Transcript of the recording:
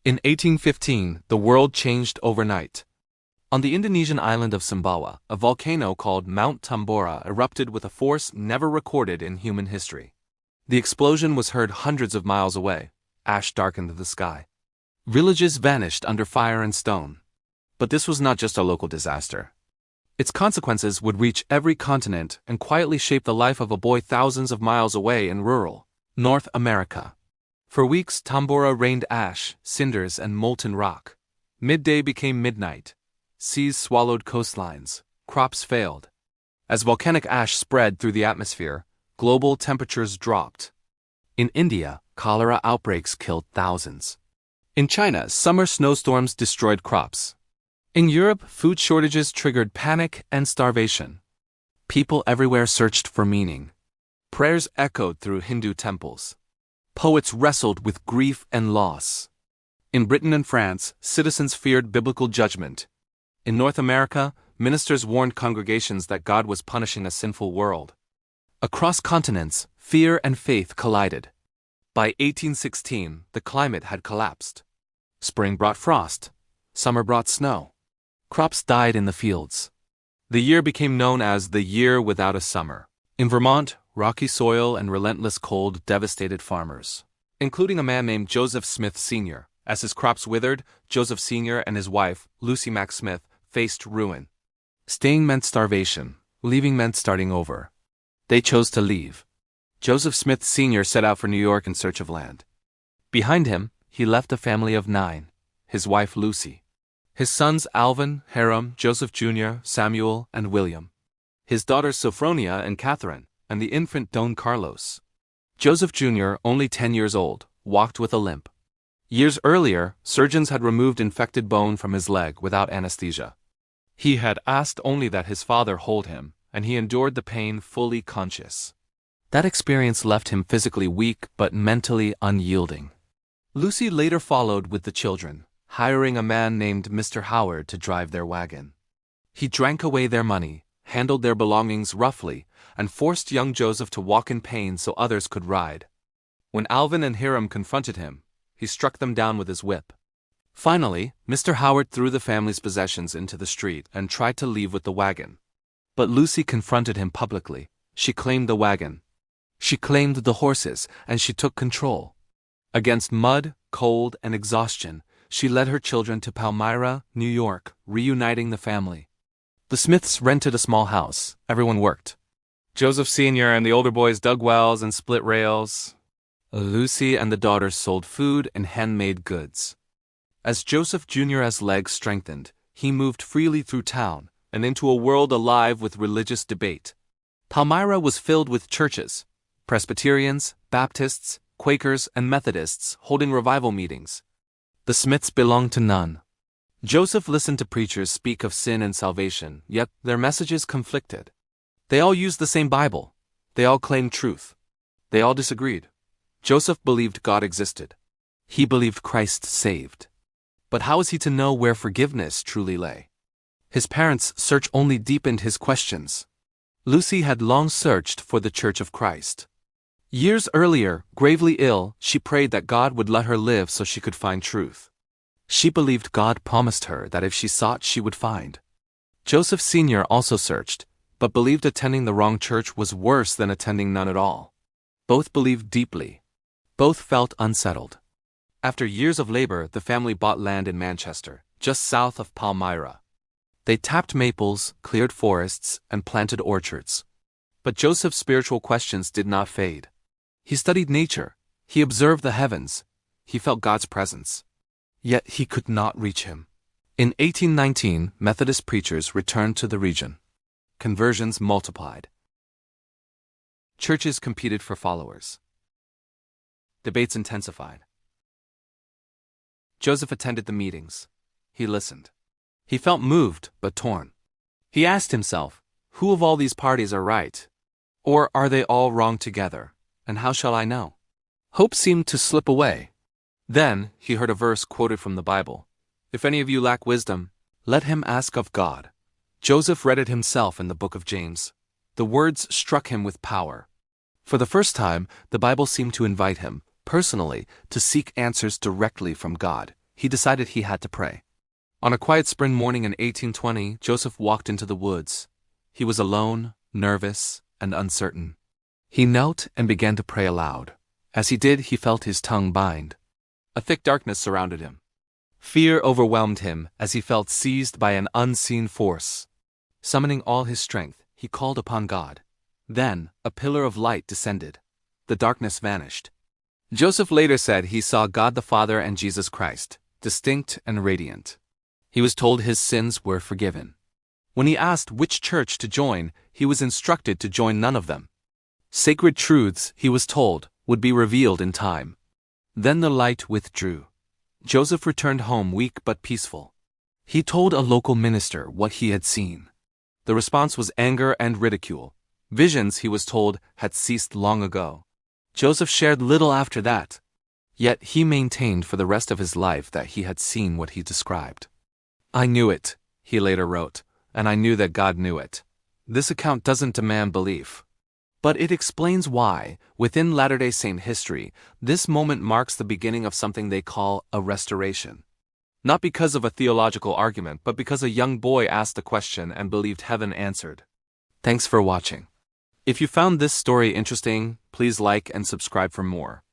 In 1815, the world changed overnight. On the Indonesian island of Sumbawa, a volcano called Mount Tambora erupted with a force never recorded in human history. The explosion was heard hundreds of miles away. Ash darkened the sky. Villages vanished under fire and stone. But this was not just a local disaster. Its consequences would reach every continent and quietly shape the life of a boy thousands of miles away in rural North America. For weeks, Tambora rained ash, cinders, and molten rock. Midday became midnight. Seas swallowed coastlines. Crops failed. As volcanic ash spread through the atmosphere, global temperatures dropped. In India, cholera outbreaks killed thousands. In China, summer snowstorms destroyed crops. In Europe, food shortages triggered panic and starvation. People everywhere searched for meaning. Prayers echoed through Hindu temples. Poets wrestled with grief and loss. In Britain and France, citizens feared biblical judgment. In North America, ministers warned congregations that God was punishing a sinful world. Across continents, fear and faith collided. By 1816, the climate had collapsed. Spring brought frost. Summer brought snow. Crops died in the fields. The year became known as the Year Without a Summer. In Vermont, rocky soil and relentless cold devastated farmers, including a man named Joseph Smith Sr. As his crops withered, Joseph Sr. and his wife, Lucy Mack Smith, faced ruin. Staying meant starvation. Leaving meant starting over. They chose to leave. Joseph Smith Sr. set out for New York in search of land. Behind him, he left a family of 9, his wife Lucy. His sons Alvin, Hiram, Joseph Jr., Samuel, and William. His daughters Sophronia and Catherine, and the infant Don Carlos. Joseph Jr., only 10 years old, walked with a limp. Years earlier, surgeons had removed infected bone from his leg without anesthesia. He had asked only that his father hold him, and he endured the pain fully conscious. That experience left him physically weak but mentally unyielding. Lucy later followed with the children, hiring a man named Mr. Howard to drive their wagon. He drank away their money, handled their belongings roughly, and forced young Joseph to walk in pain so others could ride. When Alvin and Hiram confronted him, he struck them down with his whip. Finally, Mr. Howard threw the family's possessions into the street and tried to leave with the wagon. But Lucy confronted him publicly. She claimed the wagon. She claimed the horses, and she took control. Against mud, cold, and exhaustion, she led her children to Palmyra, New York, reuniting the family. The Smiths rented a small house. Everyone worked. Joseph Sr. and the older boys dug wells and split rails. Lucy and the daughters sold food and handmade goods. As Joseph Jr.'s legs strengthened, he moved freely through town and into a world alive with religious debate. Palmyra was filled with churches, Presbyterians, Baptists, Quakers, and Methodists holding revival meetings. The Smiths belonged to none. Joseph listened to preachers speak of sin and salvation, yet their messages conflicted. They all used the same Bible. They all claimed truth. They all disagreed. Joseph believed God existed. He believed Christ saved. But how was he to know where forgiveness truly lay? His parents' search only deepened his questions. Lucy had long searched for the Church of Christ. Years earlier, gravely ill, she prayed that God would let her live so she could find truth. She believed God promised her that if she sought, she would find. Joseph Sr. also searched, but believed attending the wrong church was worse than attending none at all. Both believed deeply. Both felt unsettled. After years of labor, the family bought land in Manchester, just south of Palmyra. They tapped maples, cleared forests, and planted orchards. But Joseph's spiritual questions did not fade. He studied nature. He observed the heavens. He felt God's presence. Yet he could not reach him. In 1819, Methodist preachers returned to the region. Conversions multiplied. Churches competed for followers. Debates intensified. Joseph attended the meetings. He listened. He felt moved but torn. He asked himself, who of all these parties are right? Or are they all wrong together? And how shall I know? Hope seemed to slip away. Then he heard a verse quoted from the Bible. If any of you lack wisdom, let him ask of God. Joseph read it himself in the book of James. The words struck him with power. For the first time, the Bible seemed to invite him, personally, to seek answers directly from God. he decided he had to pray. On a quiet spring morning in 1820, Joseph walked into the woods. He was alone, nervous, and uncertain. He knelt and began to pray aloud. As he did, he felt his tongue bind. A thick darkness surrounded him. Fear overwhelmed him as he felt seized by an unseen force. Summoning all his strength, he called upon God. Then, a pillar of light descended. The darkness vanished. Joseph later said he saw God the Father and Jesus Christ, distinct and radiant. He was told his sins were forgiven. When he asked which church to join, he was instructed to join none of them. Sacred truths, he was told, would be revealed in time. Then the light withdrew. Joseph returned home weak but peaceful. He told a local minister what he had seen. The response was anger and ridicule. Visions, he was told, had ceased long ago. Joseph shared little after that. Yet he maintained for the rest of his life that he had seen what he described. "I knew it," he later wrote, "and I knew that God knew it. This account doesn't demand belief. But it explains why, within Latter-day Saint history, this moment marks the beginning of something they call a restoration. Not because of a theological argument, but because a young boy asked a question and believed heaven answered." Thanks for watching. If you found this story interesting, please like and subscribe for more.